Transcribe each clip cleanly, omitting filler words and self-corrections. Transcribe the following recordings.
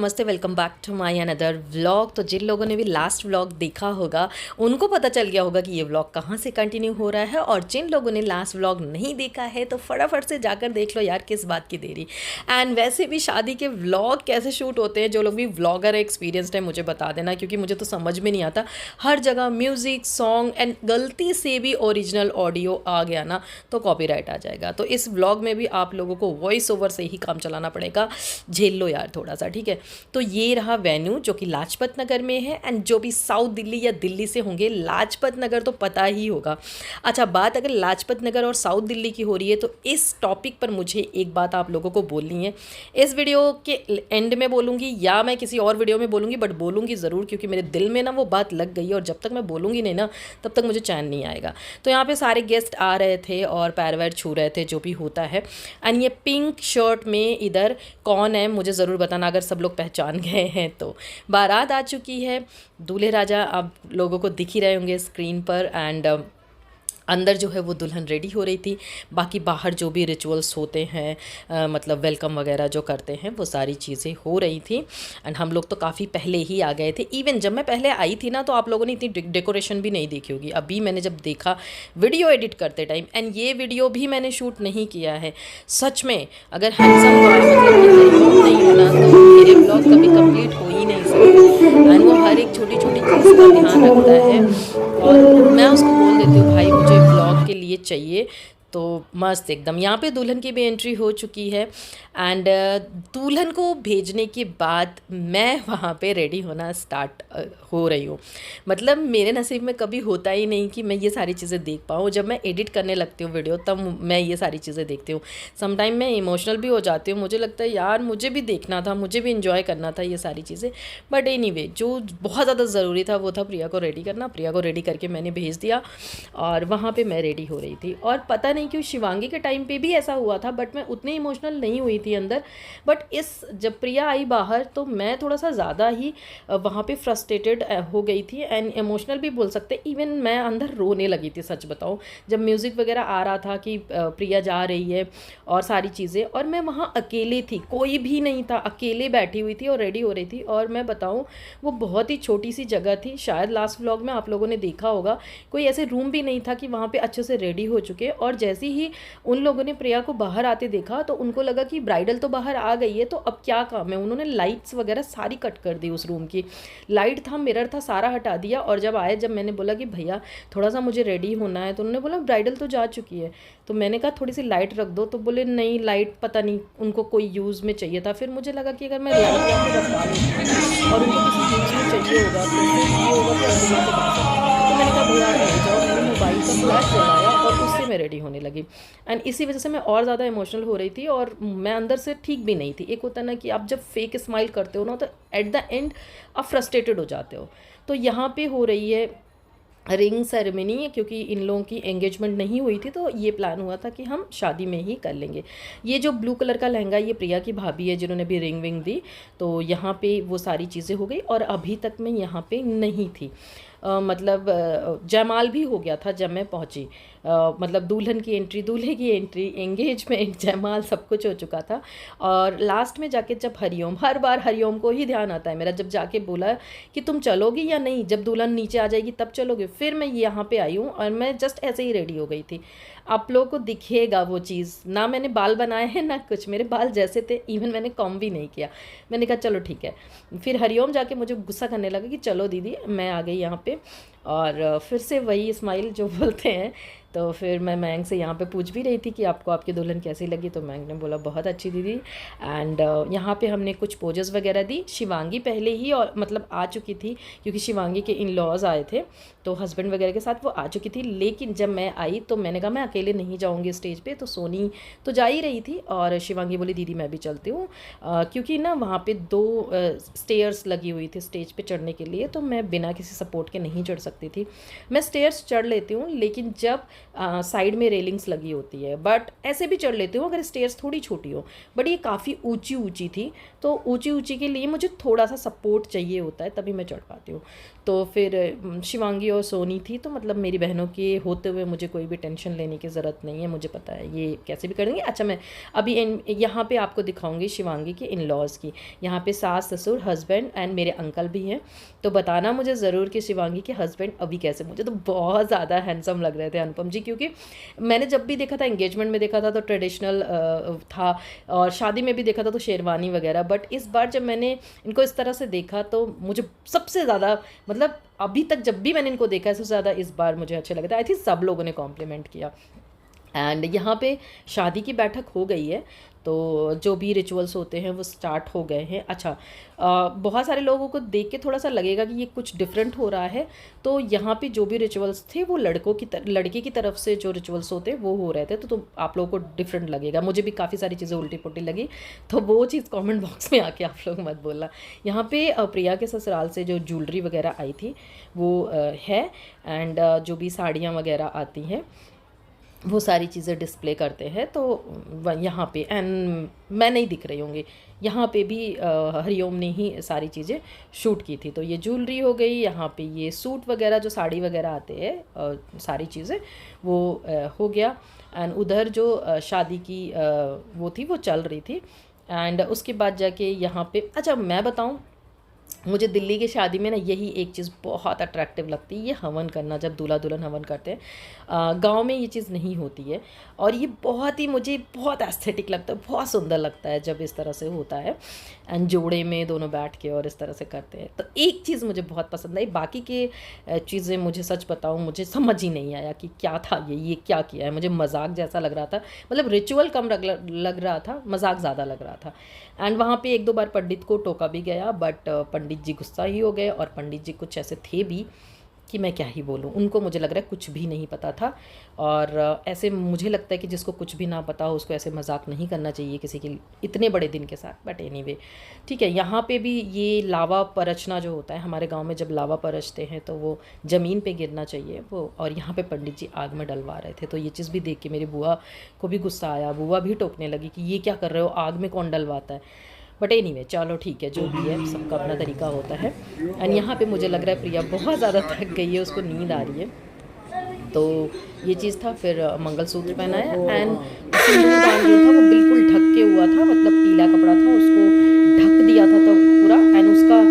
नमस्ते, welcome back to my another vlog. तो जिन लोगों ने भी लास्ट व्लॉग देखा होगा उनको पता चल गया होगा कि ये व्लॉग कहाँ से कंटिन्यू हो रहा है, और जिन लोगों ने लास्ट व्लॉग नहीं देखा है तो फटाफट से जाकर देख लो यार, किस बात की देरी। एंड वैसे भी शादी के व्लॉग कैसे शूट होते हैं, जो लोग भी व्लॉगर एक्सपीरियंसड है मुझे बता देना, क्योंकि मुझे तो समझ में नहीं आता। हर जगह म्यूज़िक, सॉन्ग एंड गलती से भी ओरिजिनल ऑडियो आ गया ना तो कॉपीराइट आ जाएगा। तो इस व्लॉग में भी आप लोगों को वॉइस ओवर से ही काम चलाना पड़ेगा, झेल लो यार थोड़ा सा, ठीक है। तो ये रहा वेन्यू जो कि लाजपत नगर में है। एंड जो भी साउथ दिल्ली या दिल्ली से होंगे, लाजपत नगर तो पता ही होगा। अच्छा, बात अगर लाजपत नगर और साउथ दिल्ली की हो रही है तो इस टॉपिक पर मुझे एक बात आप लोगों को बोलनी है। इस वीडियो के एंड में बोलूँगी या मैं किसी और वीडियो में बोलूँगी, बट बोलूँगी ज़रूर, क्योंकि मेरे दिल में ना वो बात लग गई है, और जब तक मैं बोलूँगी नहीं ना तब तक मुझे चैन नहीं आएगा। तो यहाँ पे सारे गेस्ट आ रहे थे और पैर वैर छू रहे थे, जो भी होता है। एंड ये पिंक शर्ट में इधर कौन है मुझे ज़रूर बताना, अगर सब लोग पहचान गए हैं तो। बारात आ चुकी है, दूल्हे राजा आप लोगों को दिख ही रहे होंगे स्क्रीन पर। एंड अंदर जो है वो दुल्हन रेडी हो रही थी। बाकी बाहर जो भी रिचुअल्स होते हैं, मतलब वेलकम वगैरह जो करते हैं, वो सारी चीज़ें हो रही थी। एंड हम लोग तो काफ़ी पहले ही आ गए थे। इवन जब मैं पहले आई थी ना तो आप लोगों ने इतनी डेकोरेशन भी नहीं देखी होगी। अभी मैंने जब देखा वीडियो एडिट करते टाइम, एंड ये वीडियो भी मैंने शूट नहीं किया है सच में। अगर हैंडसम मतलब नहीं होना तो मेरे ब्लॉग कभी कंप्लीट हो ही नहीं सकते। एंड वो हर एक छोटी छोटी चीज़ का ध्यान रखता है, और मैं उसको बोल देती हूँ भाई मुझे ब्लॉग के लिए चाहिए। तो मस्त एकदम। यहाँ पे दुल्हन की भी एंट्री हो चुकी है। एंड दुल्हन को भेजने के बाद मैं वहाँ पे रेडी होना स्टार्ट हो रही हूँ। मतलब मेरे नसीब में कभी होता ही नहीं कि मैं ये सारी चीज़ें देख पाऊँ। जब मैं एडिट करने लगती हूँ वीडियो तब मैं ये सारी चीज़ें देखती हूँ। समटाइम मैं इमोशनल भी हो जाती हूँ, मुझे लगता है यार मुझे भी देखना था, मुझे भी इंजॉय करना था ये सारी चीज़ें। बट एनीवे, जो बहुत ज़्यादा ज़रूरी था वो था प्रिया को रेडी करना। प्रिया को रेडी करके मैंने भेज दिया, और वहाँ पे मैं रेडी हो रही थी। और पता नहीं क्यों शिवांगी के टाइम पे भी ऐसा हुआ था, बट मैं उतनी इमोशनल नहीं हुई थी अंदर। बट जब प्रिया आई बाहर तो मैं थोड़ा सा ज़्यादा ही वहाँ पे फ्रस्ट्रेटेड हो गई थी, एंड इमोशनल भी बोल सकते। इवन मैं अंदर रोने लगी थी सच बताऊँ, जब म्यूज़िक वगैरह आ रहा था कि प्रिया जा रही है और सारी चीज़ें, और मैं वहाँ अकेले थी, कोई भी नहीं था, अकेले बैठी हुई थी और रेडी हो रही थी। और मैं बताऊँ वो बहुत ही छोटी सी जगह थी, शायद लास्ट व्लॉग में आप लोगों ने देखा होगा, कोई ऐसे रूम भी नहीं था कि वहाँ पे अच्छे से रेडी हो चुके। और जैसे ही उन लोगों ने प्रिया को बाहर आते देखा तो उनको लगा कि ब्राइडल तो बाहर आ गई है, तो अब क्या काम है। उन्होंने लाइट्स वगैरह सारी कट कर दी, उस रूम की लाइट था, मिरर था, सारा हटा दिया। और जब मैंने बोला कि भैया थोड़ा सा मुझे रेडी होना है, तो उन्होंने बोला ब्राइडल तो जा चुकी है। तो मैंने कहा थोड़ी सी लाइट रख दो, तो बोले नहीं लाइट पता नहीं उनको कोई यूज़ में चाहिए था। फिर मुझे लगा कि अगर मैं लाइट यहाँ पे रखवा लूँ और उनको किसी यूज़ में चाहिए होगा तो फिर ये होगा कि अब यहाँ से बात सकते। तो मैंने कहा भैया आप ले जाओ, मैंने मोबाइल का फ्लैश जलाया और उससे मैं रेडी होने लगी। एंड इसी वजह से मैं और ज़्यादा इमोशनल हो रही थी, और मैं अंदर से ठीक भी नहीं थी। एक होता है ना कि आप जब फेक स्माइल करते हो ना तो एट द एंड आप फ्रस्ट्रेटेड हो जाते हो। तो यहाँ पे हो रही है रिंग सेरेमनी, क्योंकि इन लोगों की एंगेजमेंट नहीं हुई थी तो ये प्लान हुआ था कि हम शादी में ही कर लेंगे। ये जो ब्लू कलर का लहंगा, ये प्रिया की भाभी है जिन्होंने भी रिंग विंग दी। तो यहाँ पे वो सारी चीज़ें हो गई, और अभी तक मैं यहाँ पे नहीं थी। मतलब जयमाल भी हो गया था जब मैं पहुंची। मतलब दुल्हन की एंट्री, दूल्हे की एंट्री, एंगेजमेंट, जयमाल सब कुछ हो चुका था। और लास्ट में जाके जब हरिओम, हर बार हरिओम को ही ध्यान आता है मेरा, जब जाके बोला कि तुम चलोगी या नहीं, जब दुल्हन नीचे आ जाएगी तब चलोगे। फिर मैं यहाँ पे आई हूँ और मैं जस्ट ऐसे ही रेडी हो गई थी। आप लोगों को दिखेगा वो चीज़, ना मैंने बाल बनाए हैं ना कुछ, मेरे बाल जैसे थे, इवन मैंने कॉम भी नहीं किया। मैंने कहा चलो ठीक है। फिर हरिओम जाके मुझे गुस्सा करने लगा कि चलो दीदी मैं आ गई यहाँ पे। और फिर से वही स्माइल जो बोलते हैं। तो फिर मैं मयंक से यहाँ पे पूछ भी रही थी कि आपको आपकी दुल्हन कैसी लगी, तो मयंक ने बोला बहुत अच्छी दीदी। एंड यहाँ पे हमने कुछ पोजेस वगैरह दी। शिवांगी पहले ही और मतलब आ चुकी थी, क्योंकि शिवांगी के इन लॉज आए थे तो हस्बैंड वगैरह के साथ वो आ चुकी थी। लेकिन जब मैं आई तो मैंने कहा मैं अकेले नहीं जाऊँगी स्टेज पे, तो सोनी तो जा ही रही थी और शिवांगी बोली दीदी मैं भी चलती हूँ, क्योंकि ना वहाँ पे 2 स्टेयर्स लगी हुई थी स्टेज पे चढ़ने के लिए, तो मैं बिना किसी सपोर्ट के नहीं चढ़ सकती थी। मैं स्टेयर्स चढ़ लेती हूँ, लेकिन जब साइड में रेलिंग्स लगी होती है, बट ऐसे भी चढ़ लेती हूँ अगर स्टेयर्स थोड़ी छोटी हो। बट ये काफ़ी ऊंची ऊंची थी, तो ऊंची ऊंची के लिए मुझे थोड़ा सा सपोर्ट चाहिए होता है, तभी मैं चढ़ पाती हूँ। तो फिर शिवांगी और सोनी थी, तो मतलब मेरी बहनों के होते हुए मुझे कोई भी टेंशन लेने की ज़रूरत नहीं है, मुझे पता है ये कैसे भी कर देंगे। अच्छा, मैं अभी यहाँ पे आपको दिखाऊंगी शिवांगी के इन लॉज़ की। यहाँ पे सास ससुर हस्बैंड एंड मेरे अंकल भी हैं, तो बताना मुझे ज़रूर कि शिवांगी के हस्बैंड अभी कैसे। मुझे तो बहुत ज़्यादा हैंडसम लग रहे थे अनुपम जी, क्योंकि मैंने जब भी देखा था, एंगेजमेंट में देखा था तो ट्रेडिशनल था, और शादी में भी देखा था तो शेरवानी वगैरह, बट इस बार जब मैंने इनको इस तरह से देखा तो मुझे सबसे ज़्यादा, मतलब अभी तक जब भी मैंने इनको देखा है सबसे ज़्यादा इस बार मुझे अच्छे लगे थे। आई थिंक सब लोगों ने कॉम्प्लीमेंट किया। एंड यहाँ पे शादी की बैठक हो गई है, तो जो भी रिचुअल्स होते हैं वो स्टार्ट हो गए हैं। अच्छा, बहुत सारे लोगों को देख के थोड़ा सा लगेगा कि ये कुछ डिफरेंट हो रहा है, तो यहाँ पे जो भी रिचुअल्स थे वो लड़के की तरफ से जो रिचुअल्स होते हैं वो हो रहे थे, तो आप लोगों को डिफरेंट लगेगा। मुझे भी काफ़ी सारी चीज़ें उल्टी पुल्टी लगी, तो वो चीज़ कमेंट बॉक्स में आके आप लोग मत बोलना। यहाँ पे प्रिया के ससुराल से जो ज्वेलरी वगैरह आई थी वो है, एंड जो भी साड़ियाँ वगैरह आती हैं वो सारी चीज़ें डिस्प्ले करते हैं। तो यहाँ पे एंड मैं नहीं दिख रही होंगी, यहाँ पे भी हरिओम ने ही सारी चीज़ें शूट की थी। तो ये ज्वेलरी हो गई, यहाँ पे ये सूट वगैरह जो साड़ी वगैरह आते हैं सारी चीज़ें वो हो गया। एंड उधर जो शादी की वो थी वो चल रही थी। एंड उसके बाद जाके यहाँ पे, अच्छा मैं बताऊँ, मुझे दिल्ली की शादी में ना यही एक चीज़ बहुत अट्रैक्टिव लगती है, ये हवन करना, जब दूल्हा दुल्हन हवन करते हैं। गांव में ये चीज़ नहीं होती है, और ये बहुत ही मुझे बहुत एस्थेटिक लगता है, बहुत सुंदर लगता है जब इस तरह से होता है। एंड जोड़े में दोनों बैठ के और इस तरह से करते हैं, तो एक चीज़ मुझे बहुत पसंद आई। बाकी के चीज़ें मुझे सच बताऊँ मुझे समझ ही नहीं आया कि क्या था ये क्या किया है। मुझे मजाक जैसा लग रहा था, मतलब रिचुअल कम लग रहा था, मजाक ज़्यादा लग रहा था। एंड वहाँ पे एक दो बार पंडित को टोका भी गया, बट पंडित जी गुस्सा ही हो गए, और पंडित जी कुछ ऐसे थे भी कि मैं क्या ही बोलूँ, उनको मुझे लग रहा है कुछ भी नहीं पता था। और ऐसे मुझे लगता है कि जिसको कुछ भी ना पता हो उसको ऐसे मजाक नहीं करना चाहिए किसी के इतने बड़े दिन के साथ। बट एनीवे ठीक है। यहाँ पे भी ये लावा परचना जो होता है, हमारे गांव में जब लावा परचते हैं तो वो ज़मीन पे गिरना चाहिए वो, और यहाँ पे पंडित जी आग में डलवा रहे थे। तो ये चीज़ भी देख के मेरी बुआ को भी गुस्सा आया, बुआ भी टोकने लगी कि ये क्या कर रहे हो, आग में कौन डलवाता है। बट एनीवे चलो ठीक है, जो भी है सबका अपना तरीका होता है। एंड यहाँ पे मुझे लग रहा है प्रिया बहुत ज़्यादा थक गई है, उसको नींद आ रही है, तो ये चीज़ था। फिर मंगलसूत्र पहनाया, एंड सिंदूरदान जो था वो बिल्कुल ढक के हुआ था, मतलब पीला कपड़ा था उसको ढक दिया था तो पूरा। एंड उसका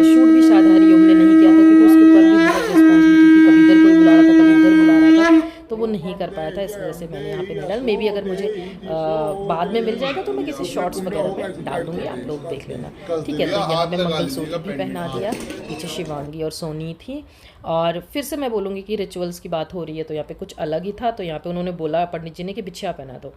शूट भी शायद हरिओम ने नहीं किया था, क्योंकि उसके ऊपर भी बहुत रिस्पॉन्सिबिलिटी थी, कभी इधर कोई बुला रहा था कभी उधर बुला रहा था, तो वो नहीं कर पाया था, इस वजह से मैंने यहाँ पे नहीं डाला। मे बी अगर मुझे बाद में मिल जाएगा तो मैं किसी शॉर्ट्स वगैरह में डाल दूँगी, आप लोग देख लेना, ठीक है। तो यहाँ पे मंगलसूत्र भी पहना दिया, पीछे शिवांगी और सोनी थी। और फिर से मैं बोलूँगी कि रिचुअल्स की बात हो रही है तो यहाँ पे कुछ अलग ही था। तो यहाँ पे उन्होंने बोला पंडित जी ने कि बिछिया पहना दो।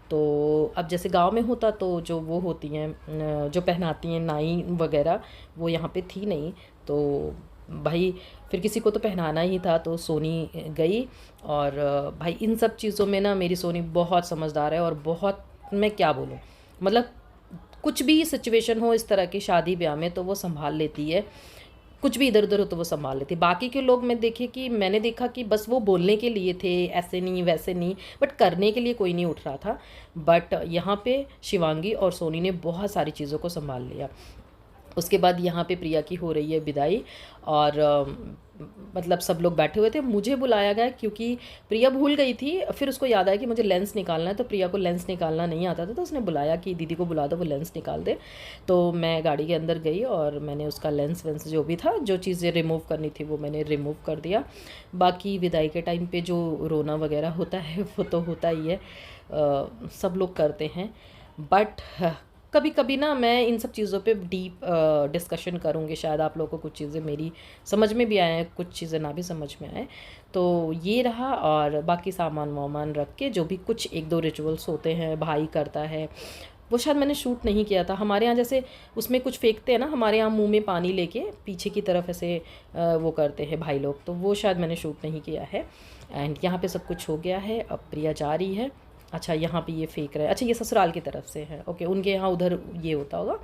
तो अब जैसे गांव में होता तो जो वो होती हैं जो पहनाती हैं नाई वगैरह, वो यहाँ पे थी नहीं, तो भाई फिर किसी को तो पहनाना ही था, तो सोनी गई। और भाई इन सब चीज़ों में ना मेरी सोनी बहुत समझदार है, और बहुत, मैं क्या बोलूँ, मतलब कुछ भी सिचुएशन हो इस तरह की शादी ब्याह में तो वो संभाल लेती है, कुछ भी इधर उधर हो तो वो संभाल लेती है। बाकी के लोग मैंने देखा कि बस वो बोलने के लिए थे, ऐसे नहीं वैसे नहीं, बट करने के लिए कोई नहीं उठ रहा था। बट यहाँ पे शिवांगी और सोनी ने बहुत सारी चीज़ों को संभाल लिया। उसके बाद यहाँ पे प्रिया की हो रही है विदाई, और मतलब सब लोग बैठे हुए थे, मुझे बुलाया गया क्योंकि प्रिया भूल गई थी। फिर उसको याद आया कि मुझे लेंस निकालना है, तो प्रिया को लेंस निकालना नहीं आता था, तो उसने बुलाया कि दीदी को बुला दो वो लेंस निकाल दे। तो मैं गाड़ी के अंदर गई और मैंने उसका लेंस वेंस जो भी था, जो चीज़ें रिमूव करनी थी वो मैंने रिमूव कर दिया। बाकी विदाई के टाइम पे जो रोना वगैरह होता है वो तो होता ही है, सब लोग करते हैं। बट कभी कभी ना मैं इन सब चीज़ों पे डीप डिस्कशन करूँगी, शायद आप लोगों को कुछ चीज़ें मेरी समझ में भी आए, कुछ चीज़ें ना भी समझ में आए। तो ये रहा, और बाकी सामान वामान रख के जो भी कुछ एक दो रिचुअल्स होते हैं भाई करता है, वो शायद मैंने शूट नहीं किया था। हमारे यहाँ जैसे उसमें कुछ फेंकते हैं ना, हमारे यहाँ मुंह में पानी लेके पीछे की तरफ ऐसे वो करते हैं भाई लोग, तो वो शायद मैंने शूट नहीं किया है। एंड यहाँ पे सब कुछ हो गया है, अब प्रिया जा रही है। अच्छा यहाँ पे ये फेंक रहे हैं, अच्छा ये ससुराल की तरफ से है, ओके, उनके यहाँ उधर ये होता होगा।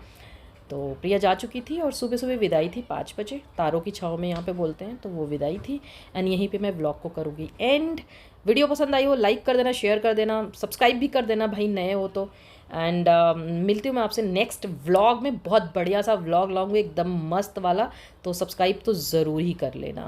तो प्रिया जा चुकी थी, और सुबह सुबह विदाई थी 5 बजे, तारों की छाँव में यहाँ पे बोलते हैं, तो वो विदाई थी। एंड यहीं पे मैं व्लॉग को करूँगी एंड। वीडियो पसंद आई हो लाइक कर देना, शेयर कर देना, सब्सक्राइब भी कर देना भाई, नए हो तो। एंड मिलती हूँ मैं आपसे नेक्स्ट व्लॉग में, बहुत बढ़िया सा व्लॉग लाऊंगी एकदम मस्त वाला, तो सब्सक्राइब तो ज़रूर ही कर लेना।